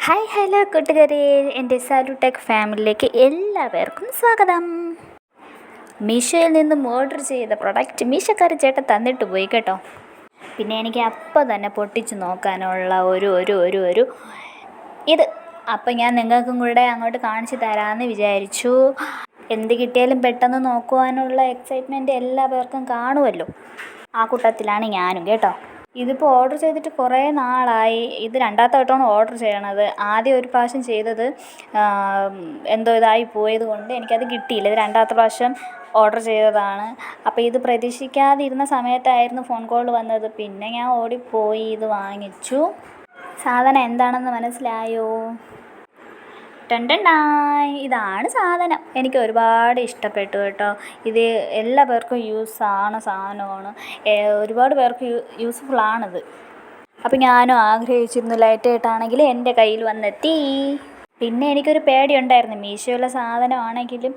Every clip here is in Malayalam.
ഹായ് ഹലോ കൂട്ടുകാരെ, എൻ്റെ സാലു ടെക് ഫാമിലിയിലേക്ക് എല്ലാവർക്കും സ്വാഗതം. മീഷോയിൽ നിന്നും ഓർഡർ ചെയ്ത പ്രൊഡക്റ്റ് മീശോക്കാരൻ ചേട്ടൻ തന്നിട്ട് പോയി കേട്ടോ. പിന്നെ എനിക്ക് അപ്പോൾ തന്നെ പൊട്ടിച്ച് നോക്കാനുള്ള ഒരു ഇത് അപ്പം ഞാൻ നിങ്ങൾക്കും കൂടെ അങ്ങോട്ട് കാണിച്ച് തരാമെന്ന് വിചാരിച്ചു. എന്ത് കിട്ടിയാലും പെട്ടെന്ന് നോക്കുവാനുള്ള എക്സൈറ്റ്മെൻറ്റ് എല്ലാവർക്കും കാണുമല്ലോ. ആ കൂട്ടത്തിലാണ് ഞാനും കേട്ടോ. ഇതിപ്പോൾ ഓർഡർ ചെയ്തിട്ട് കുറേ നാളായി. ഇത് രണ്ടാമത്തെ വട്ടമാണ് ഓർഡർ ചെയ്യണത്. ആദ്യം ഒരു പ്രാവശ്യം ചെയ്തത് എന്തോ ഇതായി പോയത് കൊണ്ട് എനിക്കത് കിട്ടിയില്ല. ഇത് രണ്ടാമത്തെ പ്രാവശ്യം ഓർഡർ ചെയ്തതാണ്. അപ്പോൾ ഇത് പ്രതീക്ഷിക്കാതിരുന്ന സമയത്തായിരുന്നു ഫോൺ കോൾ വന്നത്. പിന്നെ ഞാൻ ഓടിപ്പോയി ഇത് വാങ്ങിച്ചു. സാധനം എന്താണെന്ന് മനസ്സിലായോ? ടണ്ടണ്ടായ്, ഇതാണ് സാധനം. എനിക്ക് ഒരുപാട് ഇഷ്ടപ്പെട്ടു കേട്ടോ. ഇത് എല്ലാ പേർക്കും യൂസാണ് സാധനമാണ്. ഒരുപാട് പേർക്ക് യൂസ്ഫുള്ളാണിത്. അപ്പോൾ ഞാനും ആഗ്രഹിച്ചിരുന്നു ലൈറ്റായിട്ടാണെങ്കിൽ എൻ്റെ കയ്യിൽ വന്നെത്തി. പിന്നെ എനിക്കൊരു പേടിയുണ്ടായിരുന്നു. മീശോയിലെ സാധനമാണെങ്കിലും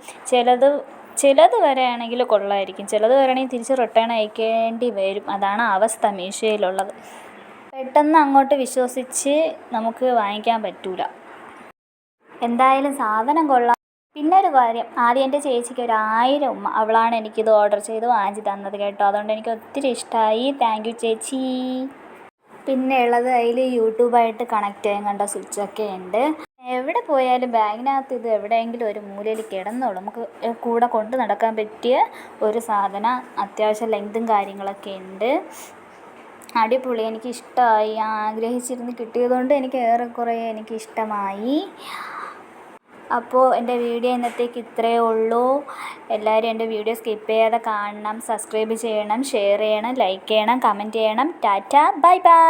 ചിലത് വരെയാണെങ്കിൽ കൊള്ളായിരിക്കും, ചിലത് വരെയാണെങ്കിൽ തിരിച്ച് റിട്ടേൺ അയക്കേണ്ടി വരും. അതാണ് അവസ്ഥ മീശോയിലുള്ളത്. പെട്ടെന്ന് അങ്ങോട്ട് വിശ്വസിച്ച് നമുക്ക് വാങ്ങിക്കാൻ പറ്റില്ല. എന്തായാലും സാധനം കൊള്ളാം. പിന്നെ ഒരു കാര്യം, ആദ്യം എൻ്റെ ചേച്ചിക്ക് 1000 ഉമ്മ, അവളാണ് എനിക്കിത് ഓർഡർ ചെയ്ത് വാങ്ങിച്ച് തന്നത് കേട്ടോ. അതുകൊണ്ട് എനിക്ക് ഒത്തിരി ഇഷ്ടമായി. താങ്ക് യു ചേച്ചി. പിന്നെ ഉള്ളത് അതിൽ യൂട്യൂബായിട്ട് കണക്ട് ചെയ്യാൻ കണ്ട സ്വിച്ചൊക്കെ ഉണ്ട്. എവിടെ പോയാലും ബാഗിനകത്ത് ഇത് എവിടെയെങ്കിലും ഒരു മൂലയിൽ കിടന്നോളൂ. നമുക്ക് കൂടെ കൊണ്ട് നടക്കാൻ പറ്റിയ ഒരു സാധനം. അത്യാവശ്യം ലെങ്തും കാര്യങ്ങളൊക്കെ ഉണ്ട്. അടിപൊളി, എനിക്കിഷ്ടമായി. ആഗ്രഹിച്ചിരുന്ന് കിട്ടിയതുകൊണ്ട് എനിക്ക് ഏറെക്കുറെ എനിക്കിഷ്ടമായി. അപ്പോൾ എൻ്റെ വീഡിയോ ഇന്നത്തേക്ക് ഇത്രയേ ഉള്ളൂ. എല്ലാവരും എൻ്റെ വീഡിയോ സ്കിപ്പ് ചെയ്യാതെ കാണണം, സബ്സ്ക്രൈബ് ചെയ്യണം, ഷെയർ ചെയ്യണം, ലൈക്ക് ചെയ്യണം, കമൻറ്റ് ചെയ്യണം. Tata, bye bye.